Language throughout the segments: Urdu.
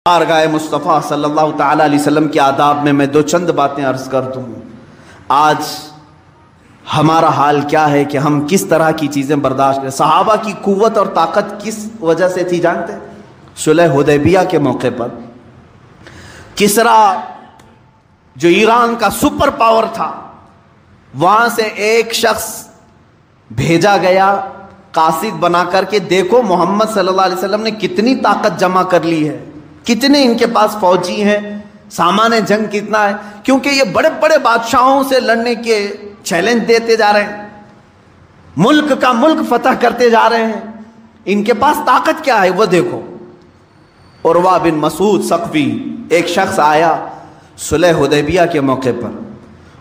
آرگائے مصطفیٰ صلی اللہ تعالیٰ علیہ وسلم کے آداب میں دو چند باتیں عرض کر دوں۔ آج ہمارا حال کیا ہے کہ ہم کس طرح کی چیزیں برداشت کریں۔ صحابہ کی قوت اور طاقت کس وجہ سے تھی جانتے ہیں؟ صلح حدیبیہ کے موقع پر کسرا جو ایران کا سپر پاور تھا، وہاں سے ایک شخص بھیجا گیا قاصد بنا کر کے، دیکھو محمد صلی اللہ علیہ وسلم نے کتنی طاقت جمع کر لی ہے، کتنے ان کے پاس فوجی ہیں، سامان جنگ کتنا ہے، کیونکہ یہ بڑے بڑے بادشاہوں سے لڑنے کے چیلنج دیتے جا رہے ہیں، ملک کا ملک فتح کرتے جا رہے ہیں، ان کے پاس طاقت کیا ہے وہ دیکھو۔ عروہ بن مسعود ثقفی ایک شخص آیا صلح حدیبیہ کے موقع پر،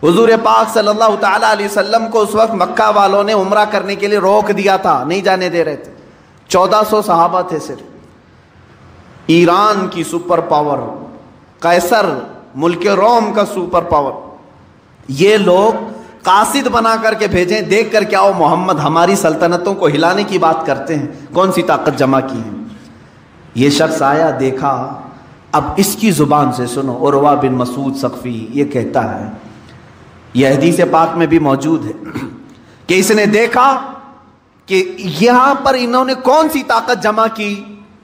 حضور پاک صلی اللہ تعالیٰ علیہ وسلم کو اس وقت مکہ والوں نے عمرہ کرنے کے لیے روک دیا تھا، نہیں جانے دے رہے تھے، 1400 صحابہ تھے صرف۔ ایران کی سپر پاور، قیصر ملک روم کا سپر پاور، یہ لوگ قاصد بنا کر کے بھیجیں، دیکھ کر کیا ہو محمد ہماری سلطنتوں کو ہلانے کی بات کرتے ہیں، کون سی طاقت جمع کی ہے۔ یہ شخص آیا، دیکھا، اب اس کی زبان سے سنو۔ عروہ بن مسعود ثقفی یہ کہتا ہے، یہ حدیث پاک میں بھی موجود ہے کہ اس نے دیکھا کہ یہاں پر انہوں نے کون سی طاقت جمع کی،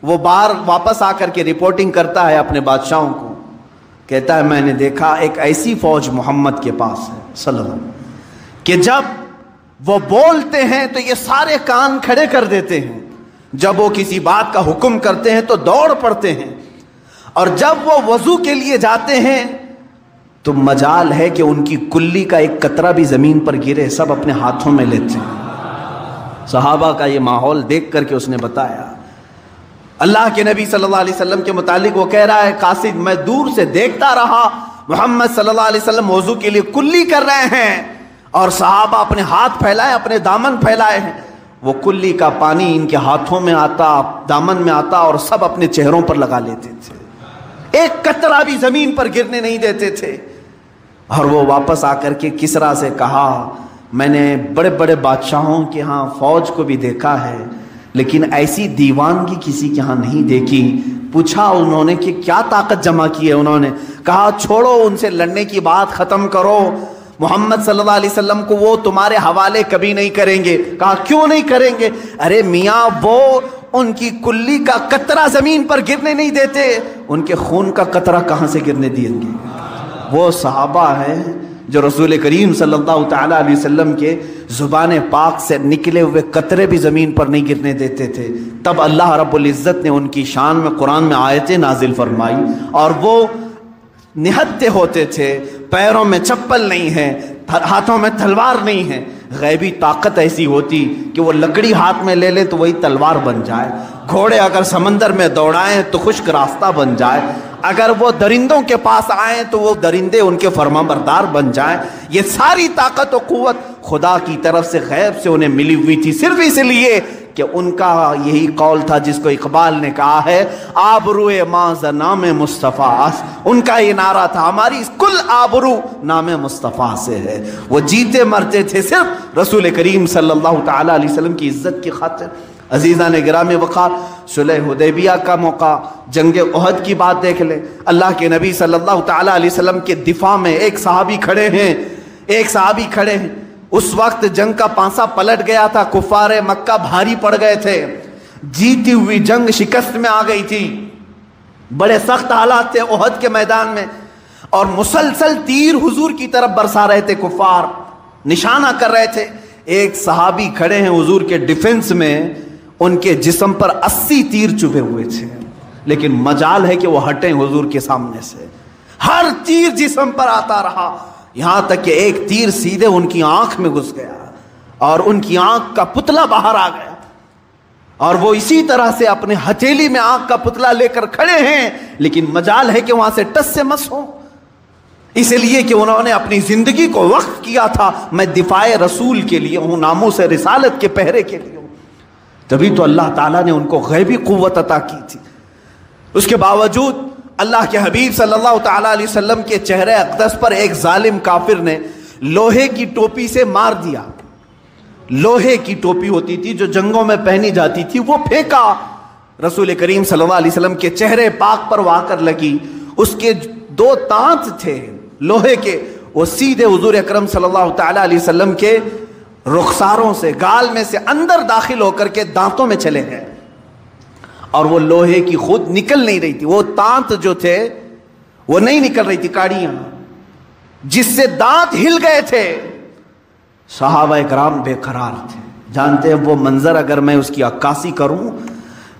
وہ بار واپس آ کر کے رپورٹنگ کرتا ہے اپنے بادشاہوں کو، کہتا ہے میں نے دیکھا ایک ایسی فوج محمد کے پاس ہے صلی اللہ علیہ وسلم کہ جب وہ بولتے ہیں تو یہ سارے کان کھڑے کر دیتے ہیں، جب وہ کسی بات کا حکم کرتے ہیں تو دوڑ پڑتے ہیں، اور جب وہ وضو کے لیے جاتے ہیں تو مجال ہے کہ ان کی کلی کا ایک قطرہ بھی زمین پر گرے، سب اپنے ہاتھوں میں لیتے ہیں۔ صحابہ کا یہ ماحول دیکھ کر کے اس نے بتایا، اللہ کے نبی صلی اللہ علیہ وسلم کے متعلق وہ کہہ رہا ہے، قاصد میں دور سے دیکھتا رہا، محمد صلی اللہ علیہ وسلم وضو کے لیے کلی کر رہے ہیں اور صحابہ اپنے ہاتھ پھیلائے، اپنے دامن پھیلائے ہیں، وہ کلی کا پانی ان کے ہاتھوں میں آتا، دامن میں آتا، اور سب اپنے چہروں پر لگا لیتے تھے، ایک قطرہ بھی زمین پر گرنے نہیں دیتے تھے۔ اور وہ واپس آ کر کے کسرا سے کہا، میں نے بڑے بڑے بادشاہوں کے ہاں فوج کو بھی دیکھا ہے لیکن ایسی دیوانگی کسی کے ہاں نہیں دیکھی۔ پوچھا انہوں نے کہ کیا طاقت جمع کی ہے، انہوں نے کہا چھوڑو ان سے لڑنے کی بات ختم کرو، محمد صلی اللہ علیہ وسلم کو وہ تمہارے حوالے کبھی نہیں کریں گے۔ کہا کیوں نہیں کریں گے؟ ارے میاں وہ ان کی کلی کا قطرہ زمین پر گرنے نہیں دیتے، ان کے خون کا قطرہ کہاں سے گرنے دیں گے؟ وہ صحابہ ہیں جو رسول کریم صلی اللہ تعالیٰ علیہ وسلم کے زبان پاک سے نکلے ہوئے قطرے بھی زمین پر نہیں گرنے دیتے تھے۔ تب اللہ رب العزت نے ان کی شان میں قرآن میں آیتیں نازل فرمائی، اور وہ نہتے ہوتے تھے، پیروں میں چپل نہیں ہے، ہاتھوں میں تلوار نہیں ہے۔ غیبی طاقت ایسی ہوتی کہ وہ لکڑی ہاتھ میں لے لے تو وہی تلوار بن جائے، گھوڑے اگر سمندر میں دوڑائیں تو خشک راستہ بن جائے، اگر وہ درندوں کے پاس آئیں تو وہ درندے ان کے فرما بردار بن جائیں۔ یہ ساری طاقت و قوت خدا کی طرف سے غیب سے انہیں ملی ہوئی تھی، صرف اس لیے کہ ان کا یہی قول تھا جس کو اقبال نے کہا ہے، آبروئے ماں نام مصطفیٰ، ان کا یہ نعرہ تھا ہماری کل آبرو نام مصطفیٰ سے ہے۔ وہ جیتے مرتے تھے صرف رسول کریم صلی اللہ تعالیٰ علیہ وسلم کی عزت کی خاطر۔ عزیزان گرامی وقار، صلح حدیبیہ کا موقع، جنگ احد کی بات دیکھ لیں، اللہ کے نبی صلی اللہ تعالیٰ علیہ وسلم کے دفاع میں ایک صحابی کھڑے ہیں، اس وقت جنگ کا پانسا پلٹ گیا تھا، کفار مکہ بھاری پڑ گئے تھے، جیتی ہوئی جنگ شکست میں آ گئی تھی، بڑے سخت حالات تھے احد کے میدان میں، اور مسلسل تیر حضور کی طرف برسا رہے تھے، کفار نشانہ کر رہے تھے۔ ایک صحابی کھڑے ہیں حضور کے ڈیفنس میں، ان کے جسم پر 80 تیر چبھے ہوئے تھے، لیکن مجال ہے کہ وہ ہٹیں حضور کے سامنے سے، ہر تیر جسم پر آتا رہا، یہاں تک کہ ایک تیر سیدھے ان کی آنکھ میں گھس گیا اور ان کی آنکھ کا پتلا باہر آ گیا، اور وہ اسی طرح سے اپنے ہتھیلی میں آنکھ کا پتلا لے کر کھڑے ہیں، لیکن مجال ہے کہ وہاں سے ٹس سے مس ہو، اس لیے کہ انہوں نے اپنی زندگی کو وقف کیا تھا، میں دفاع رسول کے لیے ہوں، ناموس رسالت کے پہرے کے لیے ہوں۔ تبھی تو اللہ تعالیٰ نے ان کو غیبی قوت عطا کی تھی۔ اس کے باوجود اللہ کے حبیب صلی اللہ تعالیٰ علیہ وسلم کے چہرے اقدس پر ایک ظالم کافر نے لوہے کی ٹوپی سے مار دیا، لوہے کی ٹوپی ہوتی تھی جو جنگوں میں پہنی جاتی تھی، وہ پھینکا، رسول کریم صلی اللہ علیہ وسلم کے چہرے پاک پر وہ آ کر لگی. اس کے 2 دانت تھے لوہے کے, وہ سیدھے حضور اکرم صلی اللہ تعالی علیہ وسلم کے رخساروں سے, گال میں سے اندر داخل ہو کر کے دانتوں میں چلے گئے, اور وہ لوہے کی خود نکل نہیں رہی تھی. وہ دانت جو تھے وہ نہیں نکل رہی تھی, کاڑیاں جس سے دانت ہل گئے تھے. صحابہ کرام بے قرار تھے. جانتے ہیں وہ منظر اگر میں اس کی عکاسی کروں,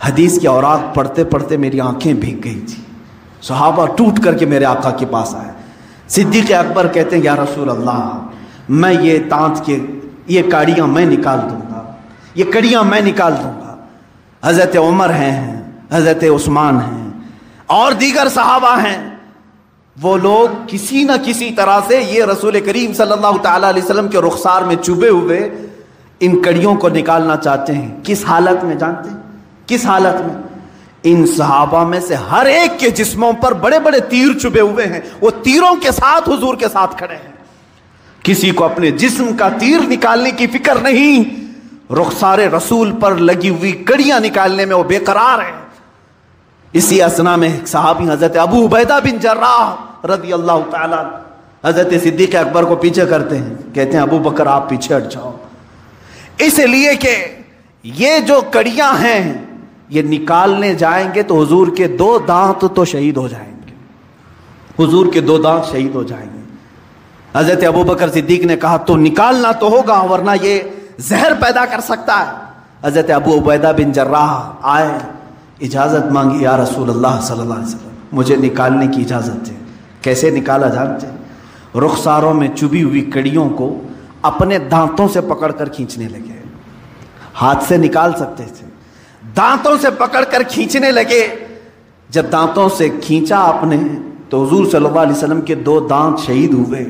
حدیث کی اوراق پڑھتے پڑھتے میری آنکھیں بھیگ گئی تھی. صحابہ ٹوٹ کر کے میرے آقا کے پاس آئے. صدیق اکبر کہتے ہیں یا رسول اللہ, میں یہ دانت کے یہ کاڑیاں میں نکال دوں گا, یہ کڑیاں میں نکال دوں گا. حضرت عمر ہیں, حضرت عثمان ہیں, اور دیگر صحابہ ہیں. وہ لوگ کسی نہ کسی طرح سے یہ رسول کریم صلی اللہ تعالی علیہ وسلم کے رخسار میں چبھے ہوئے ان کڑیوں کو نکالنا چاہتے ہیں. کس حالت میں جانتے ہیں؟ کس حالت میں؟ ان صحابہ میں سے ہر ایک کے جسموں پر بڑے بڑے تیر چبھے ہوئے ہیں. وہ تیروں کے ساتھ حضور کے ساتھ کھڑے ہیں. کسی کو اپنے جسم کا تیر نکالنے کی فکر نہیں, رخسار رسول پر لگی ہوئی کڑیاں نکالنے میں وہ بے قرار ہیں. اسی اسنا میں ایک صحابی حضرت ابو عبیدہ بن جراح رضی اللہ تعالیٰ حضرت صدیق اکبر کو پیچھے کرتے ہیں, کہتے ہیں ابو بکر آپ پیچھے ہٹ جاؤ, اس لیے کہ یہ جو کڑیاں ہیں یہ نکالنے جائیں گے تو حضور کے 2 دانت تو شہید ہو جائیں گے, حضور کے 2 دانت شہید ہو جائیں گے. حضرت ابو بکر صدیق نے کہا تو نکالنا تو ہوگا ورنہ یہ زہر پیدا کر سکتا ہے. حضرت ابو عبیدہ بن جراح آئے, اجازت مانگی, یا رسول اللہ صلی اللہ علیہ وسلم مجھے نکالنے کی اجازت ہے. کیسے نکالا جانتے ہیں؟ رخساروں میں چبھی ہوئی کڑیوں کو اپنے دانتوں سے پکڑ کر کھینچنے لگے. ہاتھ سے نکال سکتے تھے, دانتوں سے پکڑ کر کھینچنے لگے. جب دانتوں سے کھینچا آپ نے تو حضور صلی اللہ علیہ وسلم کے 2 دانت شہید ہوئے,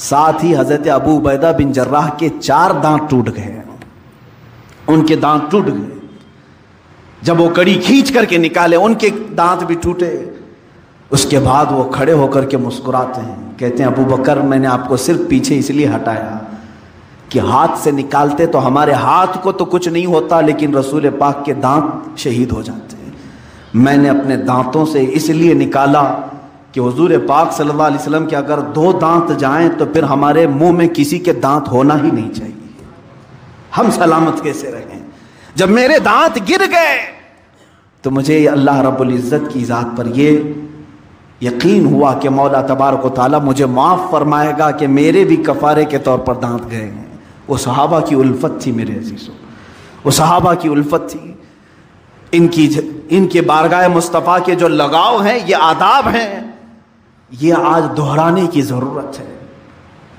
ساتھ ہی حضرت ابو عبیدہ بن جراح کے 4 دانت ٹوٹ گئے, ان کے دانت ٹوٹ گئے. جب وہ کڑی کھینچ کر کے نکالے ان کے دانت بھی ٹوٹے. اس کے بعد وہ کھڑے ہو کر کے مسکراتے ہیں, کہتے ہیں ابو بکر میں نے آپ کو صرف پیچھے اس لیے ہٹایا کہ ہاتھ سے نکالتے تو ہمارے ہاتھ کو تو کچھ نہیں ہوتا لیکن رسول پاک کے دانت شہید ہو جاتے ہیں. میں نے اپنے دانتوں سے اس لیے نکالا کہ حضور پاک صلی اللہ علیہ وسلم کے اگر 2 دانت جائیں تو پھر ہمارے منہ میں کسی کے دانت ہونا ہی نہیں چاہیے, ہم سلامت کیسے رہیں. جب میرے دانت گر گئے تو مجھے اللہ رب العزت کی ذات پر یہ یقین ہوا کہ مولا تبارک و تعالیٰ مجھے معاف فرمائے گا کہ میرے بھی کفارے کے طور پر دانت گئے ہیں. وہ صحابہ کی الفت تھی میرے عزیزوں, وہ صحابہ کی الفت تھی. ان کے بارگاہ مصطفیٰ کے جو لگاؤ ہیں, یہ آداب ہیں, یہ آج دہرانے کی ضرورت ہے.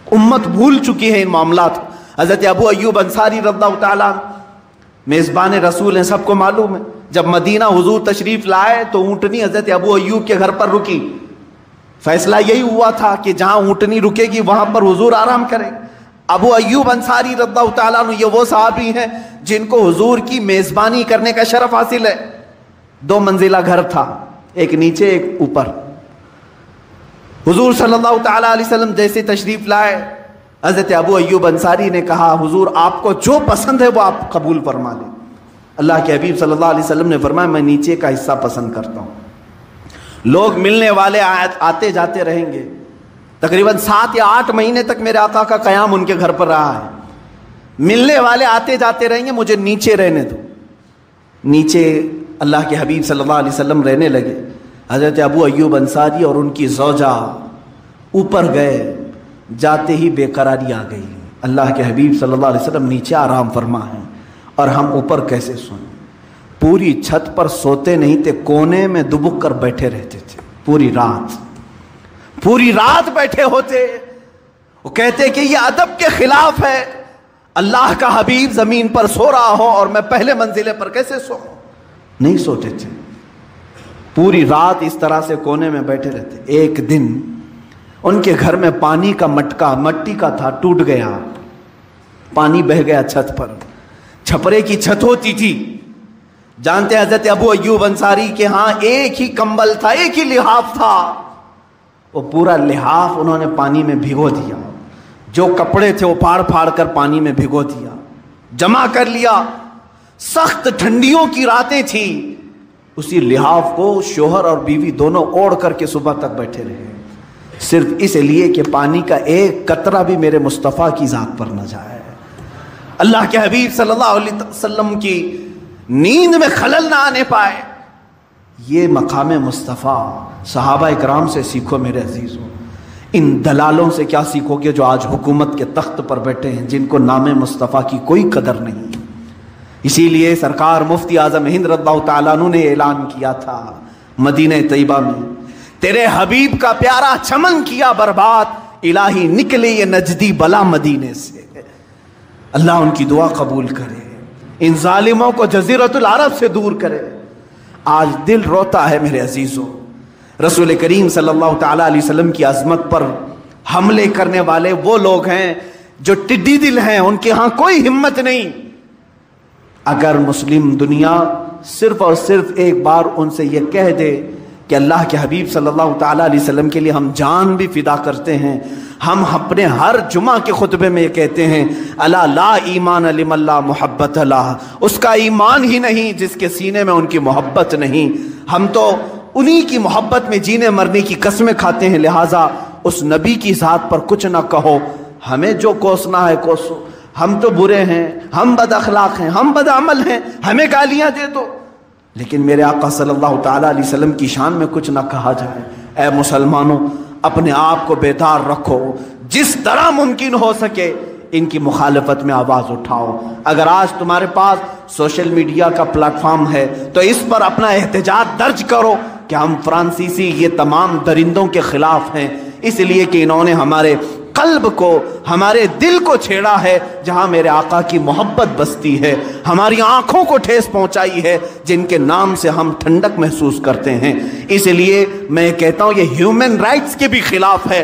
امت بھول چکی ہے ان معاملات. حضرت ابو ایوب انصاری رضی اللہ تعالیٰ میزبان رسول ہیں, سب کو معلوم ہے. جب مدینہ حضور تشریف لائے تو اونٹنی حضرت ابو ایوب کے گھر پر رکی. فیصلہ یہی ہوا تھا کہ جہاں اونٹنی رکے گی وہاں پر حضور آرام کریں. ابو ایوب انصاری رضی اللہ تعالیٰ عنہ یہ وہ صحابی ہیں جن کو حضور کی میزبانی کرنے کا شرف حاصل ہے. 2 منزلہ گھر تھا, ایک نیچے ایک اوپر. حضور صلی اللہ تعالیٰ علیہ وسلم جیسے تشریف لائے, حضرت ابو ایوب انصاری نے کہا حضور آپ کو جو پسند ہے وہ آپ قبول فرما لیں. اللہ کے حبیب صلی اللہ علیہ وسلم نے فرمایا میں نیچے کا حصہ پسند کرتا ہوں. لوگ ملنے والے آتے جاتے رہیں گے. تقریباً 7 یا 8 مہینے تک میرے آقا کا قیام ان کے گھر پر رہا ہے. ملنے والے آتے جاتے رہیں گے, مجھے نیچے رہنے دو. نیچے اللہ کے حبیب صلی اللہ علیہ وسلم رہنے لگے. حضرت ابو ایوب انصاری اور ان کی زوجہ اوپر گئے, جاتے ہی بے قراری آ گئی. اللہ کے حبیب صلی اللہ علیہ وسلم نیچے آرام فرما ہیں اور ہم اوپر کیسے سوئیں. پوری چھت پر سوتے نہیں تھے, کونے میں دبک کر بیٹھے رہتے تھے. پوری رات بیٹھے ہوتے. وہ کہتے کہ یہ ادب کے خلاف ہے, اللہ کا حبیب زمین پر سو رہا ہو اور میں پہلے منزلے پر کیسے سوؤں. نہیں سوتے تھے, پوری رات اس طرح سے کونے میں بیٹھے رہتے. ایک دن ان کے گھر میں پانی کا مٹکا مٹی کا تھا, ٹوٹ گیا, پانی بہہ گیا چھت پر. چھپرے کی چھت ہوتی تھی. جانتے حضرت ابو ایوب انصاری کے ہاں ایک ہی کمبل تھا, ایک ہی لحاف تھا. وہ پورا لحاف انہوں نے پانی میں بھگو دیا. جو کپڑے تھے وہ پھاڑ پھاڑ کر پانی میں بھگو دیا, جمع کر لیا. سخت ٹھنڈیوں کی راتیں تھیں, اسی لحاف کو شوہر اور بیوی دونوں اوڑھ کر کے صبح تک بیٹھے رہے، صرف اس لیے کہ پانی کا ایک قطرہ بھی میرے مصطفیٰ کی ذات پر نہ جائے، اللہ کے حبیب صلی اللہ علیہ وسلم کی نیند میں خلل نہ آنے پائے۔ یہ مقام مصطفیٰ صحابہ اکرام سے سیکھو میرے عزیزوں، ان دلالوں سے کیا سیکھو گے جو آج حکومت کے تخت پر بیٹھے ہیں، جن کو نام مصطفیٰ کی کوئی قدر نہیں۔ اسی لیے سرکار مفتی اعظم ہند رضی اللہ تعالیٰ عنہ نے اعلان کیا تھا مدینہ طیبہ میں، تیرے حبیب کا پیارا چمن کیا برباد، الہی نکلے یہ نجدی بلا مدینے سے۔ اللہ ان کی دعا قبول کرے، ان ظالموں کو جزیرۃ العرب سے دور کرے۔ آج دل روتا ہے میرے عزیزوں، رسول کریم صلی اللہ تعالیٰ علیہ وسلم کی عظمت پر حملے کرنے والے وہ لوگ ہیں جو ٹڈی دل ہیں، ان کے ہاں کوئی ہمت نہیں۔ اگر مسلم دنیا صرف اور صرف ایک بار ان سے یہ کہہ دے کہ اللہ کے حبیب صلی اللہ تعالیٰ علیہ وسلم کے لیے ہم جان بھی فدا کرتے ہیں، ہم اپنے ہر جمعہ کے خطبے میں یہ کہتے ہیں الا لا ایمان لمن لا محبت لہ، اس کا ایمان ہی نہیں جس کے سینے میں ان کی محبت نہیں۔ ہم تو انہی کی محبت میں جینے مرنے کی قسمیں کھاتے ہیں، لہٰذا اس نبی کی ذات پر کچھ نہ کہو، ہمیں جو کوسنا ہے کوسو، ہم تو برے ہیں، ہم بد اخلاق ہیں، ہم بد عمل ہیں، ہمیں گالیاں دے دو، لیکن میرے آقا صلی اللہ تعالیٰ علیہ وسلم کی شان میں کچھ نہ کہا جائے۔ اے مسلمانوں، اپنے آپ کو بیدار رکھو، جس طرح ممکن ہو سکے ان کی مخالفت میں آواز اٹھاؤ۔ اگر آج تمہارے پاس سوشل میڈیا کا پلیٹ فارم ہے تو اس پر اپنا احتجاج درج کرو کہ ہم فرانسیسی یہ تمام درندوں کے خلاف ہیں، اس لیے کہ انہوں نے ہمارے قلب کو، ہمارے دل کو چھیڑا ہے، جہاں میرے آقا کی محبت بستی ہے، ہماری آنکھوں کو ٹھیس پہنچائی ہے، جن کے نام سے ہم ٹھنڈک محسوس کرتے ہیں۔ اس لیے میں کہتا ہوں یہ ہیومن رائٹس کے بھی خلاف ہے۔